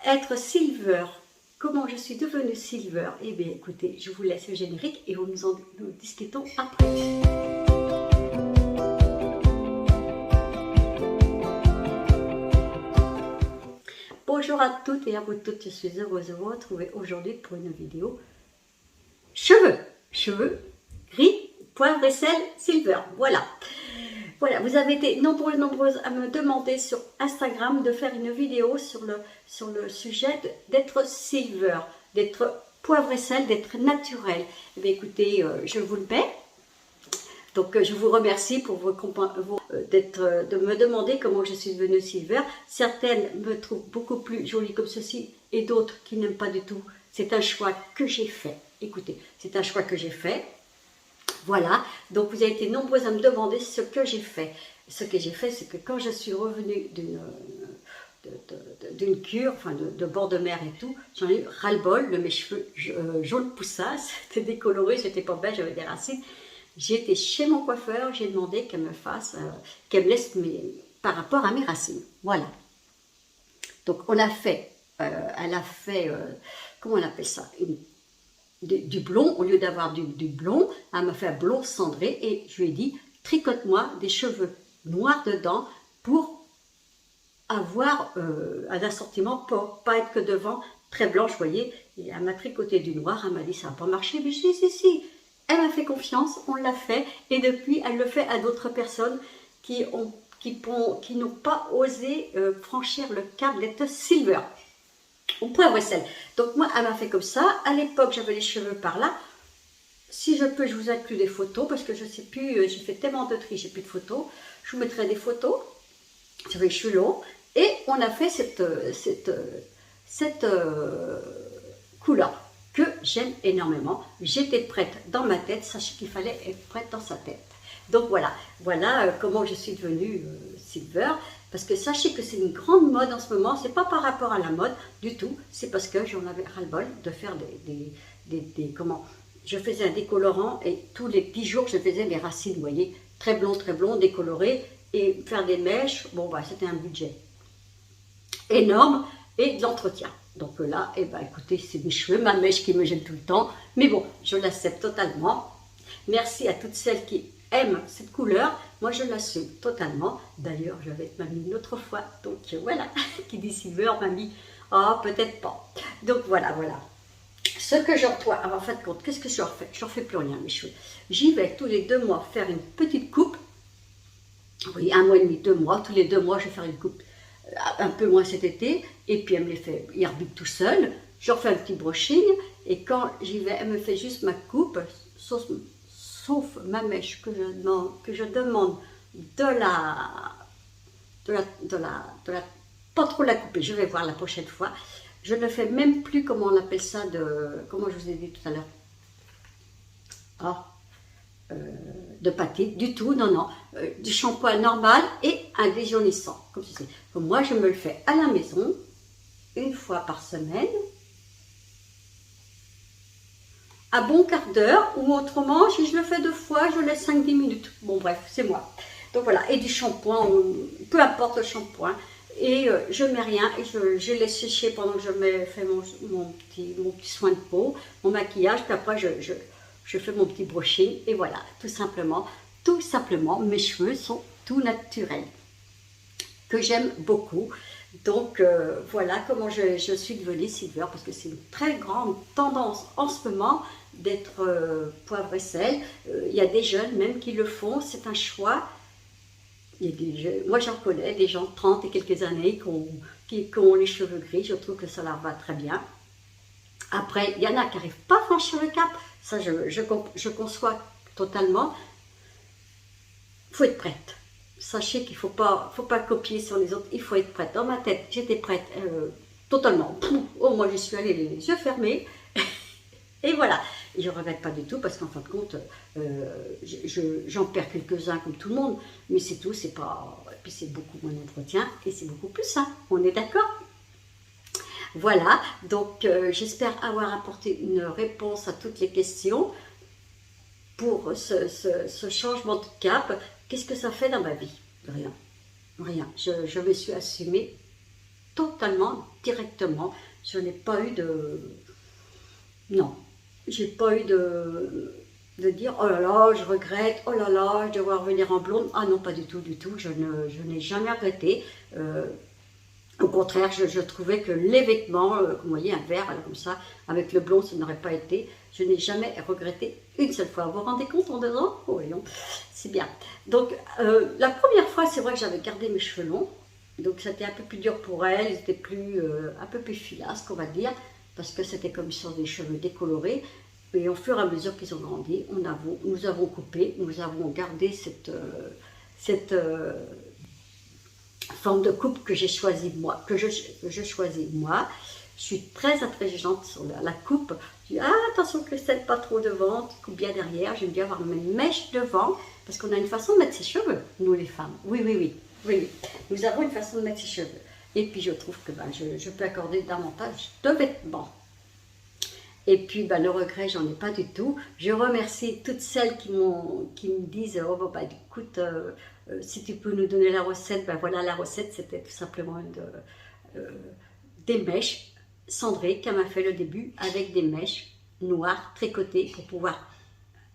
être silver. Comment je suis devenue silver? Eh bien, écoutez, je vous laisse le générique et nous discutons après. Bonjour à toutes et à vous toutes, je suis heureuse de vous retrouver aujourd'hui pour une vidéo cheveux gris, poivre et sel, silver, voilà. Voilà, vous avez été nombreuses à me demander sur Instagram de faire une vidéo sur le sujet d'être silver, d'être poivre et sel, d'être naturel. Eh bien, écoutez, je vous le mets. Donc, je vous remercie pour de me demander comment je suis devenue silver. Certaines me trouvent beaucoup plus jolie comme ceci et d'autres qui n'aiment pas du tout. C'est un choix que j'ai fait. Écoutez, c'est un choix que j'ai fait. Voilà, donc vous avez été nombreux à me demander ce que j'ai fait. Ce que j'ai fait, c'est que quand je suis revenue d'une cure, enfin de bord de mer et tout, j'en ai eu ras-le-bol, mes cheveux jaunes poussassent, c'était décoloré, j'étais pas belle, j'avais des racines. J'ai été chez mon coiffeur, j'ai demandé qu'elle me fasse, qu'elle me laisse par rapport à mes racines. Voilà. Donc on a fait, elle a fait, comment on appelle ça, du blond, au lieu d'avoir du blond, elle m'a fait un blond cendré et je lui ai dit, tricote-moi des cheveux noirs dedans pour avoir un assortiment, pour pas être que devant très blanche, vous voyez. Et elle m'a tricoté du noir, elle m'a dit, ça n'a pas marché, mais je dis, si. Elle m'a fait confiance, on l'a fait et depuis, elle le fait à d'autres personnes qui n'ont pas osé franchir le cap d'être silver. Au poivre et sel. Donc moi, elle m'a fait comme ça. À l'époque, j'avais les cheveux par là. Si je peux, je vous inclus des photos parce que je ne sais plus, j'ai fait tellement de tri, j'ai plus de photos. Je vous mettrai des photos. J'avais les cheveux longs. Et on a fait cette couleur que j'aime énormément. J'étais prête dans ma tête. Sachez qu'il fallait être prête dans sa tête. Donc voilà comment je suis devenue silver. Parce que sachez que c'est une grande mode en ce moment, c'est pas par rapport à la mode du tout, c'est parce que j'en avais ras-le-bol de faire je faisais un décolorant et tous les 10 jours je faisais les racines, vous voyez, très blond, décoloré, et faire des mèches, bon bah c'était un budget énorme et de l'entretien. Donc là, eh ben, écoutez, c'est mes cheveux, ma mèche qui me gêne tout le temps, mais bon, je l'accepte totalement. Merci à toutes celles qui aiment cette couleur, moi je l'assume totalement. D'ailleurs, je vais être mamie une autre fois, donc voilà, qui dit silver, mamie, oh peut-être pas. Donc voilà. Ce que je reçois, en fin de compte, qu'est-ce que je refais? Je ne refais plus rien, mes cheveux. J'y vais tous les 2 mois faire une petite coupe. Oui, 1 mois et demi, 2 mois, tous les 2 mois, je vais faire une coupe un peu moins cet été, et puis elle me les fait, il arbitre tout seul. Je refais un petit brushing, et quand j'y vais, elle me fait juste ma coupe, sauf ma mèche que je demande pas trop la couper, je vais voir la prochaine fois. Je ne fais même plus, comment on appelle ça, comment je vous ai dit tout à l'heure, de pâté, du tout, non, du shampoing normal et un déjaunissant, comme ceci. Donc moi, je me le fais à la maison, une fois par semaine, à bon quart d'heure, ou autrement, si je le fais 2 fois, je laisse 5-10 minutes. Bon bref, c'est moi. Donc voilà, et du shampoing, peu importe le shampoing, et je mets rien, et je laisse sécher pendant que je fais mon petit soin de peau, mon maquillage, puis après je fais mon petit brushing, et voilà, tout simplement, mes cheveux sont tout naturels, que j'aime beaucoup. Donc voilà comment je suis devenue silver, parce que c'est une très grande tendance en ce moment d'être poivre et sel. Il y a des jeunes même qui le font, c'est un choix. Moi j'en connais des gens de 30 et quelques années qui ont les cheveux gris, je trouve que ça leur va très bien. Après, il y en a qui n'arrivent pas à franchir le cap, ça je conçois totalement. Il faut être prête. Sachez qu'il ne faut pas copier sur les autres, il faut être prête. Dans ma tête, j'étais prête totalement. Oh, moi, j'y suis allée les yeux fermés. Et voilà. Et je ne regrette pas du tout parce qu'en fin de compte, j'en perds quelques-uns comme tout le monde. Mais c'est tout, c'est pas... Et puis c'est beaucoup moins d'entretien et c'est beaucoup plus sain. On est d'accord? Voilà. Donc, j'espère avoir apporté une réponse à toutes les questions pour ce changement de cap. Qu'est-ce que ça fait dans ma vie? Rien. Je me suis assumée totalement, directement. Je n'ai pas eu de... Non, j'ai pas eu de dire oh là là, je regrette, oh là là, je devrais revenir en blonde. Ah non, pas du tout, du tout. Je n'ai jamais regretté. Au contraire, je trouvais que les vêtements, vous voyez, un vert, comme ça, avec le blond, ça n'aurait pas été. Je n'ai jamais regretté une seule fois. Vous vous rendez compte en 2 ans? Oh, voyons, c'est bien. Donc, la première fois, c'est vrai que j'avais gardé mes cheveux longs. Donc, c'était un peu plus dur pour elle. Ils étaient un peu plus filasques, on va dire, parce que c'était comme sur des cheveux décolorés. Et au fur et à mesure qu'ils ont grandi, nous avons coupé, nous avons gardé cette forme de coupe que j'ai choisie moi, que je choisis moi. Je suis très intelligente sur la coupe. Je dis ah, attention Christelle, pas trop devant, tu coupes bien derrière. J'aime bien avoir mes mèches devant, parce qu'on a une façon de mettre ses cheveux, nous les femmes. Oui. Nous avons une façon de mettre ses cheveux. Et puis je trouve que je peux accorder davantage de vêtements. Et puis, le regret, j'en ai pas du tout. Je remercie toutes celles qui me disent « Oh, écoute, si tu peux nous donner la recette, voilà, la recette, c'était tout simplement des mèches cendrées qu'elle m'a fait le début avec des mèches noires tricotées pour pouvoir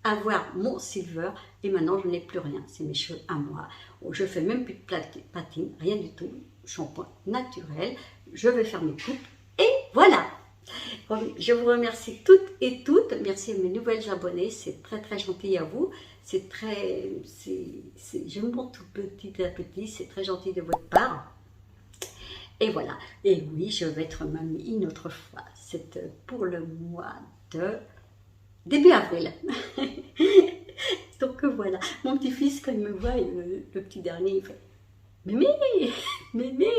avoir mon silver. Et maintenant, je n'ai plus rien. C'est mes cheveux à moi. Je fais même plus de patine, rien du tout. Shampoing naturel. Je vais faire mes coupes. Et voilà! Je vous remercie toutes et toutes. Merci à mes nouvelles abonnées. C'est très très gentil à vous. Je me montre tout petit à petit. C'est très gentil de votre part. Et voilà. Et oui, je vais être mamie une autre fois. C'est pour le mois de début avril. Donc voilà. Mon petit-fils, quand il me voit, le petit dernier, il fait Mémé, mémé.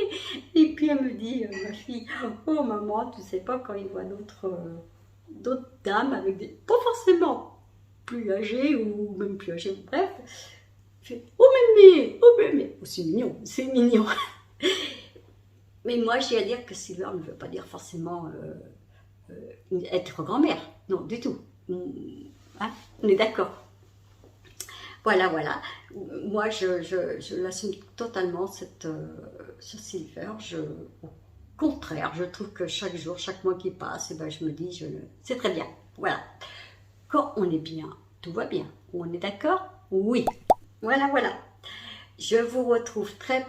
Et puis elle me dit, ma fille, oh maman, tu sais pas quand il voit d'autres dames avec des, pas forcément plus âgées ou même plus âgées, bref. Je fais, oh mémé, oh c'est mignon, c'est mignon. Mais moi j'ai à dire que Silver ne veut pas dire forcément être grand-mère, non du tout. Hein, on est d'accord. Voilà. Moi, je l'assume totalement, ce silver. Au contraire, je trouve que chaque jour, chaque mois qui passe, je me dis, c'est très bien. Voilà. Quand on est bien, tout va bien. On est d'accord? Oui. Voilà. Je vous retrouve très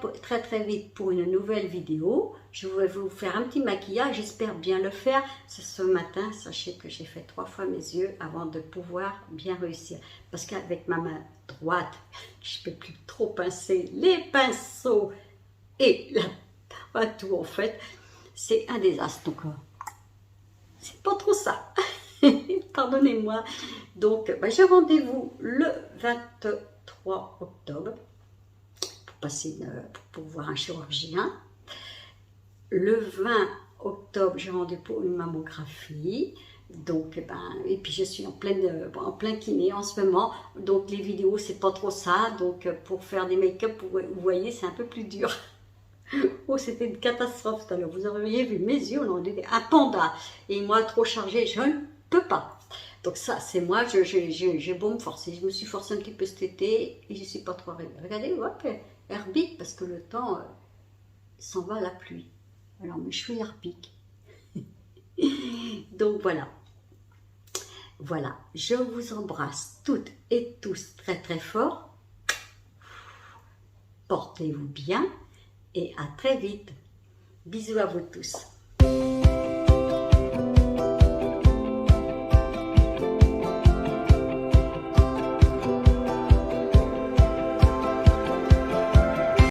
vite pour une nouvelle vidéo. Je vais vous faire un petit maquillage, j'espère bien le faire. Ce matin, sachez que j'ai fait 3 fois mes yeux avant de pouvoir bien réussir. Parce qu'avec ma main droite, je ne peux plus trop pincer les pinceaux et pas tout en fait. C'est un désastre. Donc, c'est pas trop ça. Pardonnez-moi. Donc, j'ai rendez-vous le 23 octobre. Pour voir un chirurgien. Le 20 octobre, j'ai rendez-vous pour une mammographie. Donc, et puis je suis en plein kiné en ce moment. Donc, les vidéos, c'est pas trop ça. Donc, pour faire des make-up, vous voyez, c'est un peu plus dur. Oh, c'était une catastrophe tout à l'heure. Vous auriez vu mes yeux, on était un panda. Et moi, trop chargé, je ne peux pas. Donc ça, c'est moi, j'ai beau me forcer. Je me suis forcée un petit peu cet été et je ne suis pas trop arrivée. Regardez, hop, herbique, parce que le temps s'en va à la pluie. Alors mes cheveux herbiques. Donc voilà. Voilà, je vous embrasse toutes et tous très très fort. Portez-vous bien et à très vite. Bisous à vous tous.